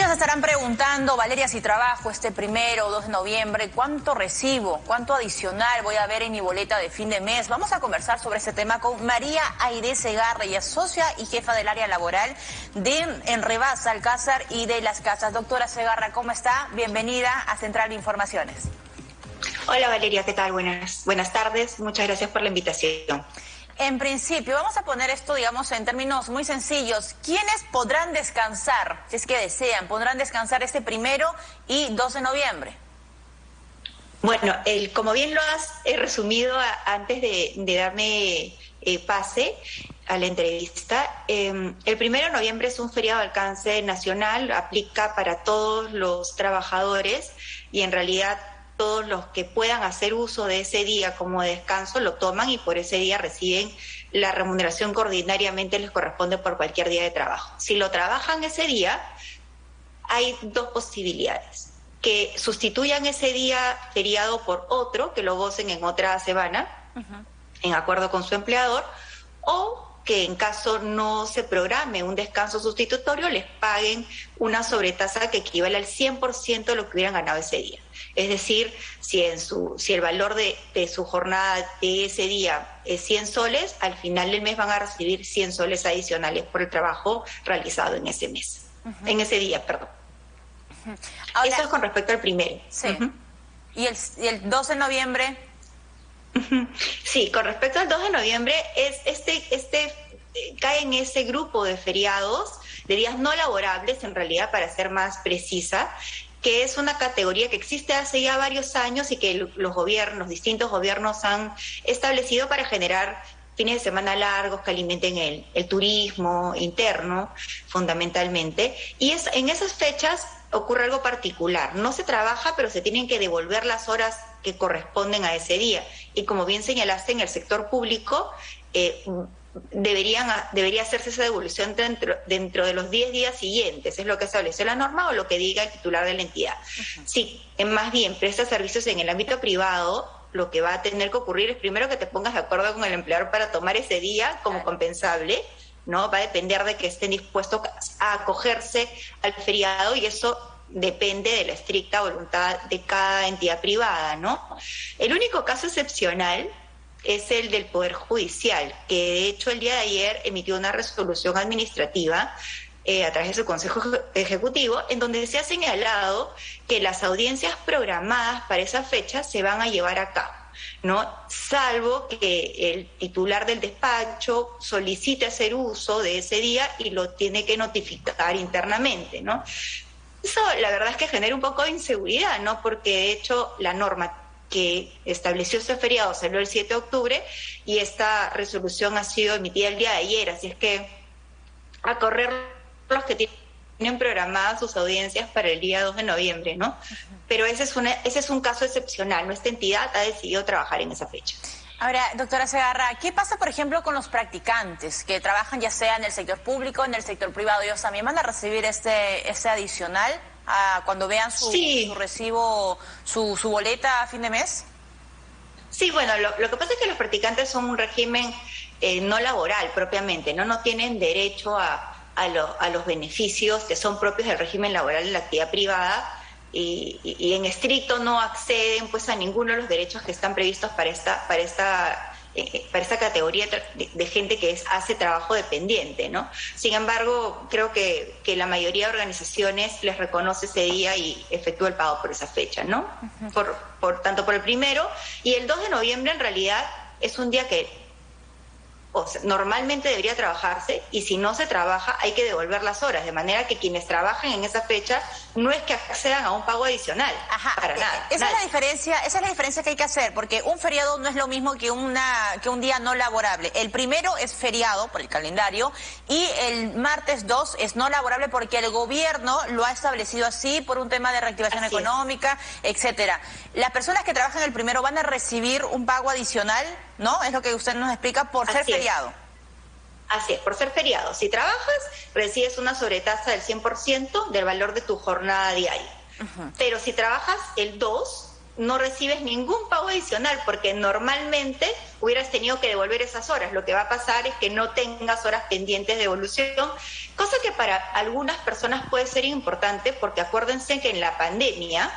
Muchos estarán preguntando, Valeria, si trabajo este 1 o 2 de noviembre, ¿cuánto recibo? ¿Cuánto adicional voy a ver en mi boleta de fin de mes? Vamos a conversar sobre este tema con María Aide Segarra, ella es socia y jefa del área laboral de Enrevas, Alcázar y de Las Casas. Doctora Segarra, ¿cómo está? Bienvenida a Central de Informaciones. Hola Valeria, ¿qué tal? Buenas tardes, muchas gracias por la invitación. En principio, vamos a poner esto, digamos, en términos muy sencillos. ¿Quiénes podrán descansar, si es que desean, podrán descansar este 1 y 2 de noviembre? Bueno, como bien lo has resumido antes de darme pase a la entrevista, el 1 de noviembre es un feriado de alcance nacional, aplica para todos los trabajadores y en realidad todos los que puedan hacer uso de ese día como descanso lo toman y por ese día reciben la remuneración que ordinariamente les corresponde por cualquier día de trabajo. Si lo trabajan ese día, hay dos posibilidades: que sustituyan ese día feriado por otro, que lo gocen en otra semana, en acuerdo con su empleador, o que en caso no se programe un descanso sustitutorio, les paguen una sobretasa que equivale al 100% de lo que hubieran ganado ese día. Es decir, si el valor de su jornada de ese día es 100 soles, al final del mes van a recibir 100 soles adicionales por el trabajo realizado en ese mes, en ese día, perdón. Ahora, eso es con respecto al primero. Sí. ¿Y el 2 de noviembre? Sí, con respecto al 2 de noviembre, cae en ese grupo de feriados, de días no laborables, en realidad, para ser más precisa, que es una categoría que existe hace ya varios años y que los distintos gobiernos han establecido para generar fines de semana largos que alimenten el turismo interno, fundamentalmente. Y en esas fechas ocurre algo particular. No se trabaja, pero se tienen que devolver las horas que corresponden a ese día. Y como bien señalaste, en el sector público debería hacerse esa devolución dentro de los 10 días siguientes, es lo que estableció la norma o lo que diga el titular de la entidad. Sí, más bien presta servicios en el ámbito privado, lo que va a tener que ocurrir es primero que te pongas de acuerdo con el empleador para tomar ese día como compensable, ¿no? Va a depender de que estén dispuestos a acogerse al feriado y eso depende de la estricta voluntad de cada entidad privada, ¿no? El único caso excepcional es el del Poder Judicial, que de hecho el día de ayer emitió una resolución administrativa a través de su Consejo Ejecutivo, en donde se ha señalado que las audiencias programadas para esa fecha se van a llevar a cabo, ¿no? Salvo que el titular del despacho solicite hacer uso de ese día y lo tiene que notificar internamente, ¿no? Eso la verdad es que genera un poco de inseguridad, ¿no? Porque de hecho la norma que estableció ese feriado salió el 7 de octubre y esta resolución ha sido emitida el día de ayer, así es que a correr los que tienen programadas sus audiencias para el día 2 de noviembre, ¿no? Pero ese es un caso excepcional, nuestra entidad ha decidido trabajar en esa fecha. Ahora, doctora Segarra, ¿qué pasa, por ejemplo, con los practicantes que trabajan ya sea en el sector público, en el sector privado? ¿Ellos también van a recibir ese adicional cuando vean su recibo, su boleta a fin de mes? Sí, bueno, lo que pasa es que los practicantes son un régimen no laboral propiamente, no tienen derecho a los beneficios que son propios del régimen laboral de la actividad privada y en estricto no acceden pues a ninguno de los derechos que están previstos para esta categoría de gente que hace trabajo dependiente, ¿no? Sin embargo, creo que la mayoría de organizaciones les reconoce ese día y efectúa el pago por esa fecha, ¿no? Tanto por el 1 y el 2 de noviembre en realidad es un día que normalmente debería trabajarse y si no se trabaja hay que devolver las horas, de manera que quienes trabajan en esa fecha no es que accedan a un pago adicional. Para nada. Esa es la diferencia que hay que hacer, porque un feriado no es lo mismo que un día no laborable. El 1 es feriado por el calendario y el martes 2 es no laborable porque el gobierno lo ha establecido así por un tema de reactivación económica, etcétera. Las personas que trabajan el 1 van a recibir un pago adicional, ¿no? Es lo que usted nos explica, por ser feriado. Así es, por ser feriado. Si trabajas, recibes una sobretasa del 100% del valor de tu jornada diaria. Pero si trabajas el 2, no recibes ningún pago adicional, porque normalmente hubieras tenido que devolver esas horas. Lo que va a pasar es que no tengas horas pendientes de devolución, cosa que para algunas personas puede ser importante, porque acuérdense que en la pandemia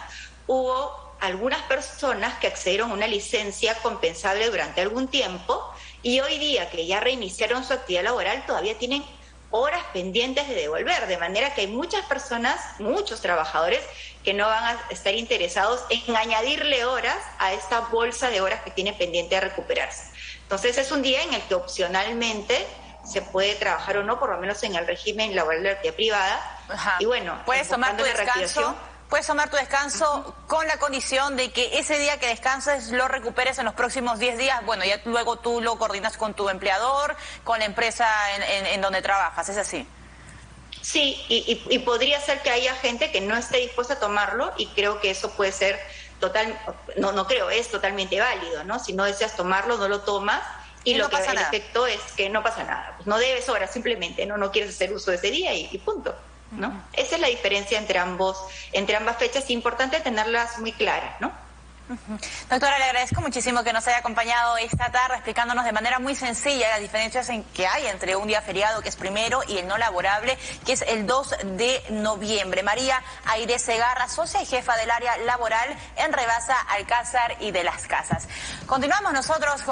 hubo algunas personas que accedieron a una licencia compensable durante algún tiempo, y hoy día que ya reiniciaron su actividad laboral, todavía tienen horas pendientes de devolver, de manera que hay muchas personas, muchos trabajadores que no van a estar interesados en añadirle horas a esta bolsa de horas que tiene pendiente de recuperarse. Entonces es un día en el que opcionalmente se puede trabajar o no, por lo menos en el régimen laboral de la actividad privada. Ajá. Y bueno, puedes tomar tu descanso con la condición de que ese día que descanses lo recuperes en los próximos 10 días. Bueno, ya luego tú lo coordinas con tu empleador, con la empresa en donde trabajas, ¿es así? Sí, y podría ser que haya gente que no esté dispuesta a tomarlo, y creo que eso puede ser es totalmente válido, ¿no? Si no deseas tomarlo, no lo tomas, y lo que el efecto es que no pasa nada. Pues no debes horas, simplemente, no quieres hacer uso de ese día y punto, ¿no? Esa es la diferencia entre ambas fechas, importante tenerlas muy claras, ¿no? Doctora, le agradezco muchísimo que nos haya acompañado esta tarde explicándonos de manera muy sencilla las diferencias que hay entre un día feriado, que es primero, y el no laborable, que es el 2 de noviembre. María Aire Segarra, socia y jefa del área laboral en Rebasa, Alcázar y de las Casas. Continuamos nosotros con